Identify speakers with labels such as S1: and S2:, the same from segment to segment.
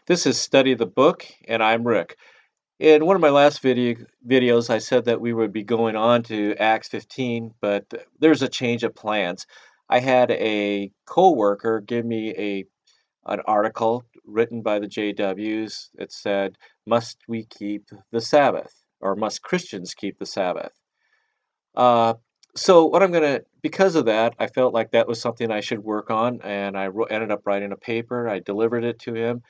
S1: This is Study the Book, and I'm Rick. In one of my last videos, I said that we would be going on to Acts 15, but there's a change of plans. I had a coworker give me an article written by the JWs that said, "Must we keep the Sabbath?" or "Must Christians keep the Sabbath?" Uh, so what I'm gonna because of that, I felt like that was something I should work on, and ended up writing a paper. I delivered it to him,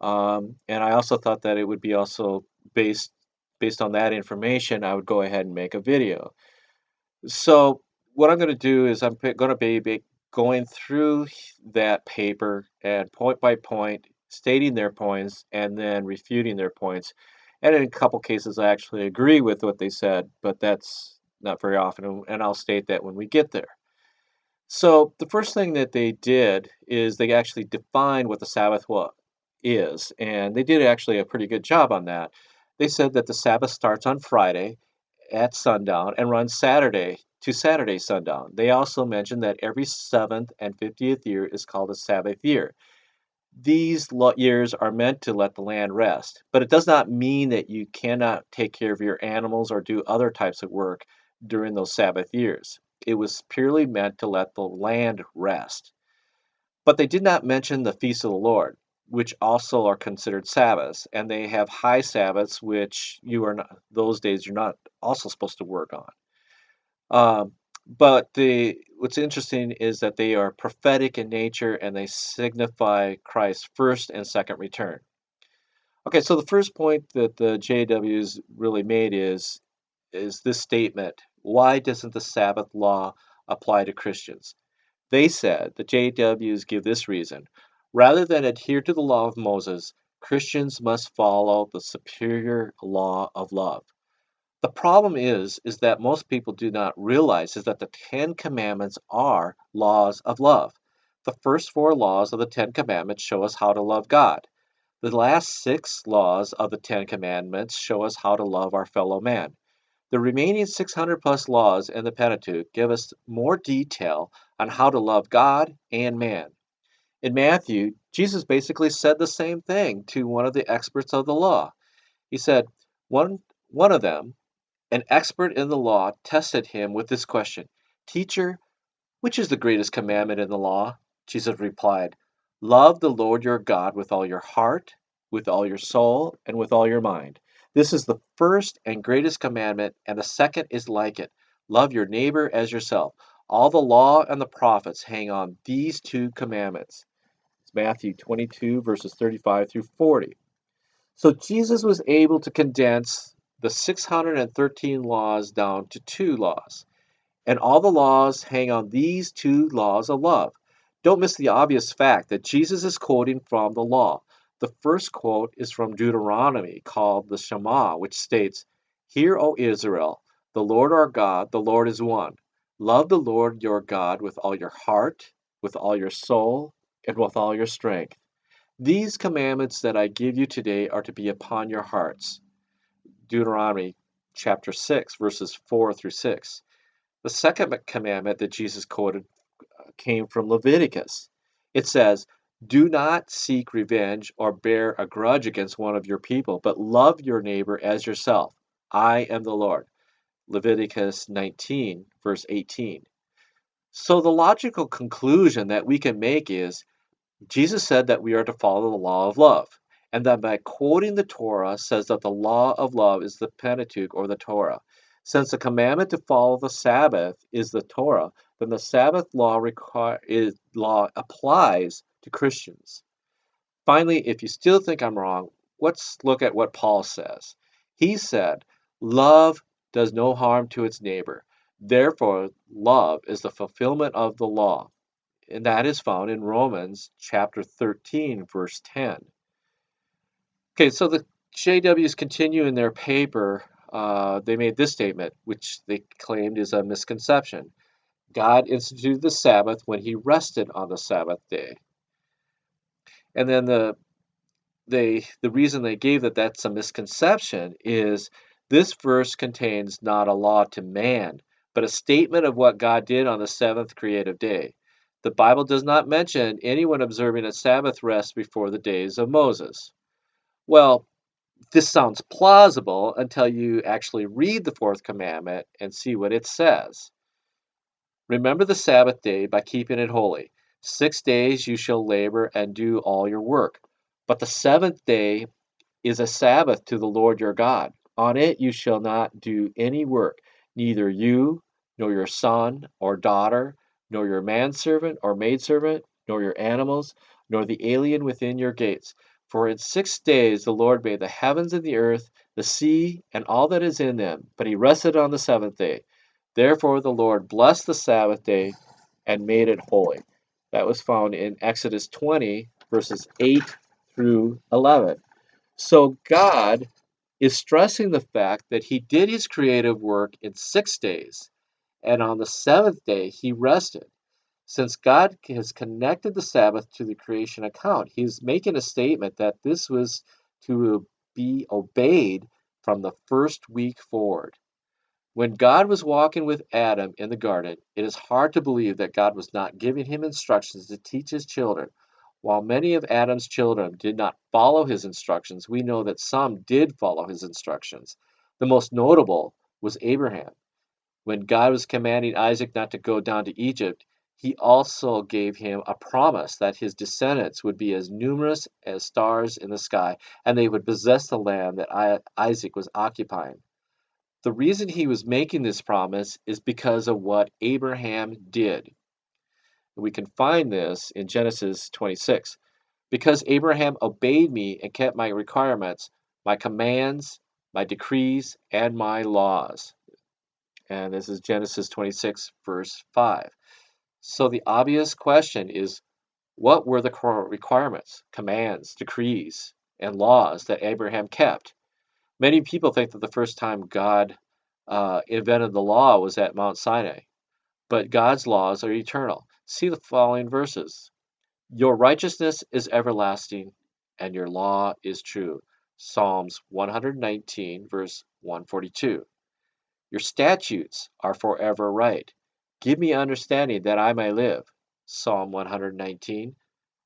S1: and I also thought that it would be also based based on that information. I would go ahead and make a video. So what I'm going to do is going to be going through that paper and point by point, stating their points and then refuting their points. And in a couple cases, I actually agree with what they said, but that's not very often. And I'll state that when we get there. So the first thing that they did is they actually defined what the Sabbath is, and they did actually a pretty good job on that. They said that the Sabbath starts on Friday at sundown and runs Saturday to Saturday sundown. They also mentioned that every seventh and 50th year is called a Sabbath year. These years are meant to let the land rest, but it does not mean that you cannot take care of your animals or do other types of work during those Sabbath years. It was purely meant to let the land rest. But they did not mention the feasts of the Lord, which also are considered Sabbaths, and they have high Sabbaths, which you are not, those days you're not also supposed to work on. But what's interesting is that they are prophetic in nature and they signify Christ's first and second return. Okay, so the first point that the JWs really made is this statement: why doesn't the Sabbath law apply to Christians? They said the JWs give this reason: rather than adhere to the law of Moses, Christians must follow the superior law of love. The problem is that most people do not realize is that the Ten Commandments are laws of love. The first four laws of the Ten Commandments show us how to love God. The last six laws of the Ten Commandments show us how to love our fellow man. The remaining 600 plus laws in the Pentateuch give us more detail on how to love God and man. In Matthew, Jesus basically said the same thing to one of the experts of the law. He said, one, one of them, an expert in the law, tested him with this question: Teacher, which is the greatest commandment in the law? Jesus replied, love the Lord your God with all your heart, with all your soul, and with all your mind. This is the first and greatest commandment, and the second is like it: love your neighbor as yourself. All the law and the prophets hang on these two commandments. It's Matthew 22, verses 35 through 40. So Jesus was able to condense the 613 laws down to two laws. And all the laws hang on these two laws of love. Don't miss the obvious fact that Jesus is quoting from the law. The first quote is from Deuteronomy, called the Shema, which states, Hear, O Israel, the Lord our God, the Lord is one. Love the Lord your God with all your heart, with all your soul, and with all your strength. These commandments that I give you today are to be upon your hearts. Deuteronomy chapter 6, verses 4 through 6. The second commandment that Jesus quoted came from Leviticus. It says, Do not seek revenge or bear a grudge against one of your people, but love your neighbor as yourself. I am the Lord. Leviticus 19, verse 18. So the logical conclusion that we can make is Jesus said that we are to follow the law of love, and that by quoting the Torah says that the law of love is the Pentateuch or the Torah. Since the commandment to follow the Sabbath is the Torah, then the Sabbath law applies to Christians. Finally, if you still think I'm wrong, let's look at what Paul says. He said, Love does no harm to its neighbor. Therefore, love is the fulfillment of the law, and that is found in Romans chapter 13, verse 10. Okay, so the JWs continue in their paper. They made this statement, which they claimed is a misconception. God instituted the Sabbath when he rested on the Sabbath day. And then the reason they gave that that's a misconception is this verse contains not a law to man, but a statement of what God did on the seventh creative day. The Bible does not mention anyone observing a Sabbath rest before the days of Moses. Well, this sounds plausible until you actually read the fourth commandment and see what it says. Remember the Sabbath day by keeping it holy. 6 days you shall labor and do all your work. But the seventh day is a Sabbath to the Lord your God. On it you shall not do any work, neither you, nor your son or daughter, nor your manservant or maidservant, nor your animals, nor the alien within your gates. For in 6 days the Lord made the heavens and the earth, the sea, and all that is in them, but he rested on the seventh day. Therefore the Lord blessed the Sabbath day and made it holy. That was found in Exodus 20, verses 8 through 11. So God is stressing the fact that he did his creative work in 6 days, and on the seventh day he rested. Since God has connected the Sabbath to the creation account, he's making a statement that this was to be obeyed from the first week forward. When God was walking with Adam in the garden, it is hard to believe that God was not giving him instructions to teach his children. While many of Adam's children did not follow his instructions, we know that some did follow his instructions. The most notable was Abraham. When God was commanding Isaac not to go down to Egypt, he also gave him a promise that his descendants would be as numerous as stars in the sky, and they would possess the land that Isaac was occupying. The reason he was making this promise is because of what Abraham did. We can find this in Genesis 26. Because Abraham obeyed me and kept my requirements, my commands, my decrees, and my laws. And this is Genesis 26, verse 5. So the obvious question is, what were the requirements, commands, decrees, and laws that Abraham kept? Many people think that the first time God invented the law was at Mount Sinai, but God's laws are eternal. See the following verses. Your righteousness is everlasting, and your law is true. Psalms 119, verse 142. Your statutes are forever right. Give me understanding that I may live. Psalm 119,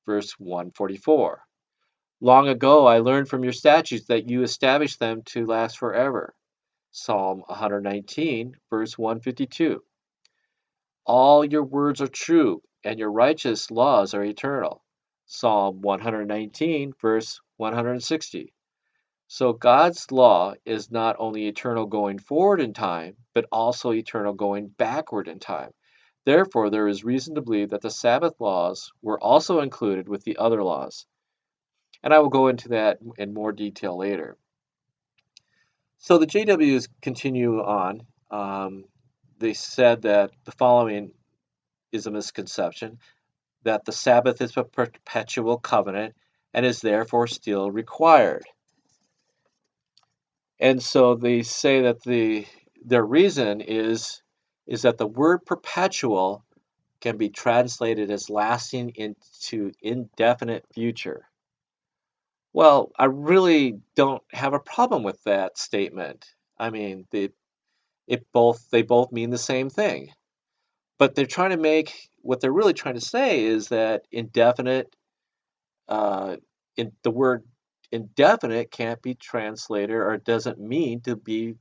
S1: verse 144. Long ago I learned from your statutes that you established them to last forever. Psalm 119, verse 152. All your words are true, and your righteous laws are eternal. Psalm 119, verse 160. So God's law is not only eternal going forward in time, but also eternal going backward in time. Therefore, there is reason to believe that the Sabbath laws were also included with the other laws. And I will go into that in more detail later. So the JWs continue on. They said that the following is a misconception, that the Sabbath is a perpetual covenant and is therefore still required. And so they say that their reason is that the word perpetual can be translated as lasting into indefinite future. Well, I really don't have a problem with that statement. I mean, they both mean the same thing. But they're trying to make what they're really trying to say is that indefinite in the word indefinite can't be translated or it doesn't mean to be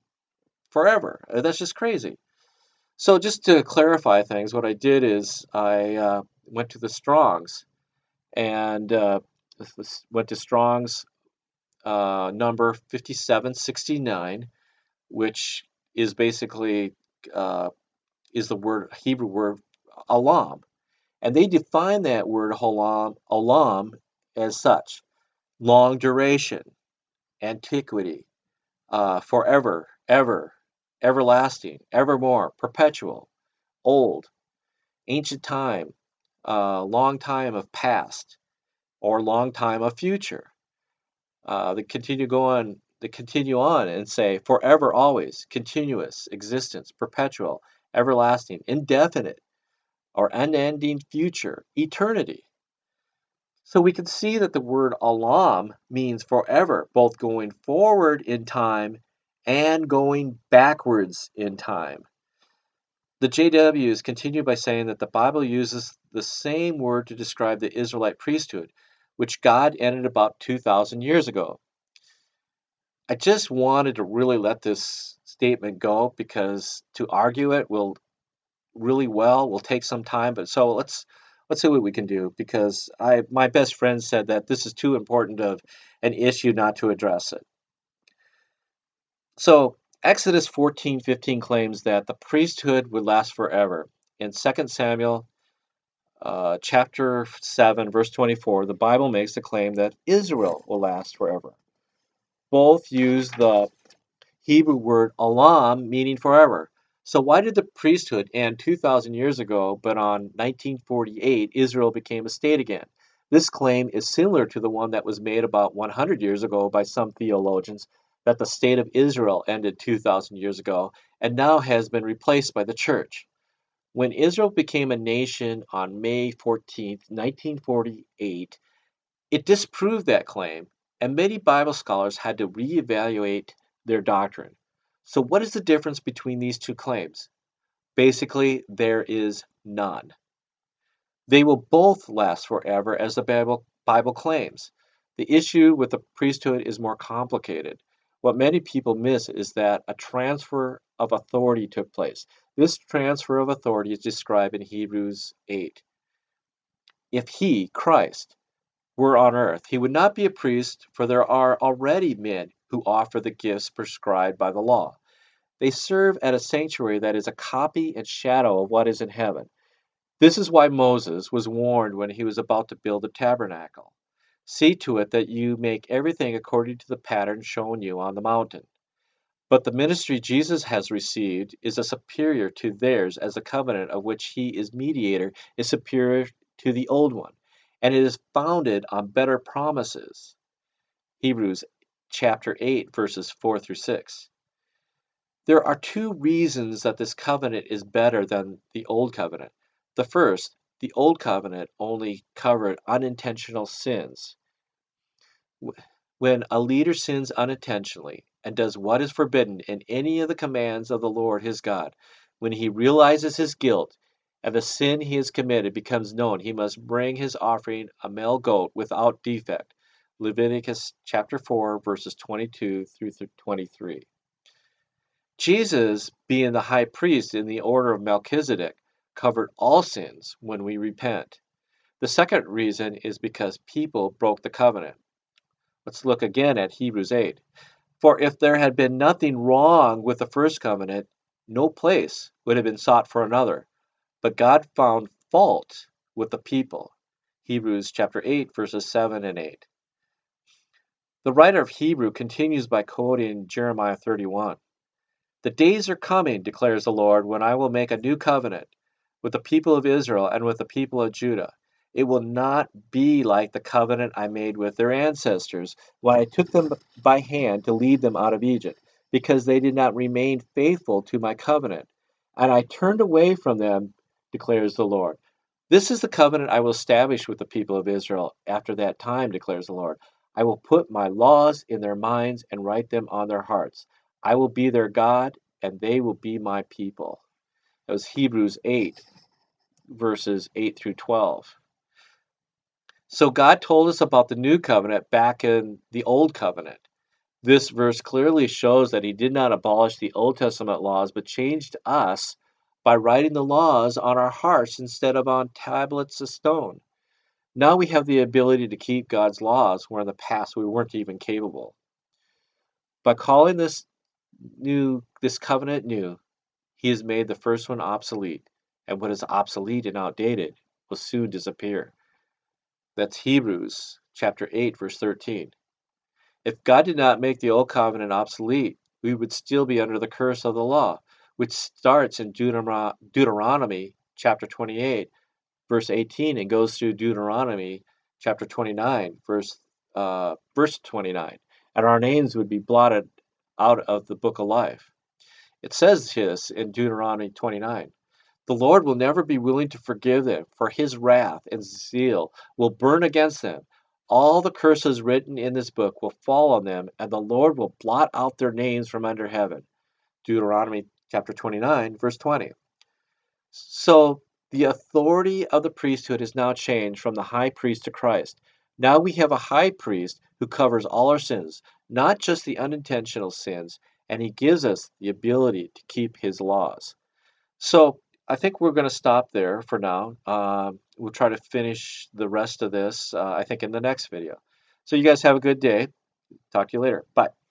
S1: forever. That's just crazy. So just to clarify things, what I did is I went to the Strongs and went to Strong's number 5769, which is basically uh, is the word Hebrew word alam, and they define that word alam as such: long duration, antiquity, forever, ever, everlasting, evermore, perpetual, old, ancient time, long time of past, or long time of future. They continue on and say forever, always, continuous, existence, perpetual, everlasting, indefinite, or unending future, eternity. So we can see that the word alam means forever, both going forward in time and going backwards in time. The JWs continue by saying that the Bible uses the same word to describe the Israelite priesthood, which God ended about 2,000 years ago. I just wanted to really let this statement go because to argue it will take some time. But so let's see what we can do because I my best friend said that this is too important of an issue not to address it. So Exodus 14:15 claims that the priesthood would last forever. In 2 Samuel chapter 7, verse 24, the Bible makes the claim that Israel will last forever. Both use the Hebrew word olam, meaning forever. So why did the priesthood end 2,000 years ago, but on 1948 Israel became a state again? This claim is similar to the one that was made about 100 years ago by some theologians that the state of Israel ended 2,000 years ago and now has been replaced by the church. When Israel became a nation on May 14th, 1948, it disproved that claim, and many Bible scholars had to reevaluate their doctrine. So, what is the difference between these two claims? Basically, there is none. They will both last forever, as the Bible claims. The issue with the priesthood is more complicated. What many people miss is that a transfer of authority took place. This transfer of authority is described in Hebrews 8. If he, Christ, were on earth, he would not be a priest, for there are already men who offer the gifts prescribed by the law. They serve at a sanctuary that is a copy and shadow of what is in heaven. This is why Moses was warned when he was about to build the tabernacle. See to it that you make everything according to the pattern shown you on the mountain. But the ministry Jesus has received is a superior to theirs, as the covenant of which he is mediator is superior to the old one, and it is founded on better promises. Hebrews chapter 8, verses 4 through 6. There are two reasons that this covenant is better than the old covenant. The first, the old covenant only covered unintentional sins. When a leader sins unintentionally and does what is forbidden in any of the commands of the Lord his God, when he realizes his guilt and the sin he has committed becomes known, he must bring his offering a male goat without defect. Leviticus chapter 4, verses 22 through 23. Jesus, being the high priest in the order of Melchizedek, covered all sins when we repent. The second reason is because people broke the covenant. Let's look again at Hebrews 8. For if there had been nothing wrong with the first covenant, no place would have been sought for another. But God found fault with the people. Hebrews chapter 8, verses 7 and 8. The writer of Hebrew continues by quoting Jeremiah 31. The days are coming, declares the Lord, when I will make a new covenant with the people of Israel and with the people of Judah. It will not be like the covenant I made with their ancestors when I took them by hand to lead them out of Egypt, because they did not remain faithful to my covenant. And I turned away from them, declares the Lord. This is the covenant I will establish with the people of Israel after that time, declares the Lord. I will put my laws in their minds and write them on their hearts. I will be their God, and they will be my people. That was Hebrews 8, verses 8 through 12. So God told us about the new covenant back in the old covenant. This verse clearly shows that he did not abolish the Old Testament laws, but changed us by writing the laws on our hearts instead of on tablets of stone. Now we have the ability to keep God's laws where in the past we weren't even capable. By calling this covenant new, he has made the first one obsolete, and what is obsolete and outdated will soon disappear. That's Hebrews chapter 8, verse 13. If God did not make the old covenant obsolete, we would still be under the curse of the law, which starts in Deuteronomy chapter 28, verse 18, and goes through Deuteronomy chapter 29, verse 29, and our names would be blotted out of the book of life. It says this in Deuteronomy 29. The Lord will never be willing to forgive them, for his wrath and zeal will burn against them. All the curses written in this book will fall on them, and the Lord will blot out their names from under heaven. Deuteronomy chapter 29, verse 20. So the authority of the priesthood is now changed from the high priest to Christ. Now we have a high priest who covers all our sins, not just the unintentional sins, and He gives us the ability to keep His laws. So I think we're going to stop there for now. We'll try to finish the rest of this, I think, in the next video. So you guys have a good day. Talk to you later. Bye.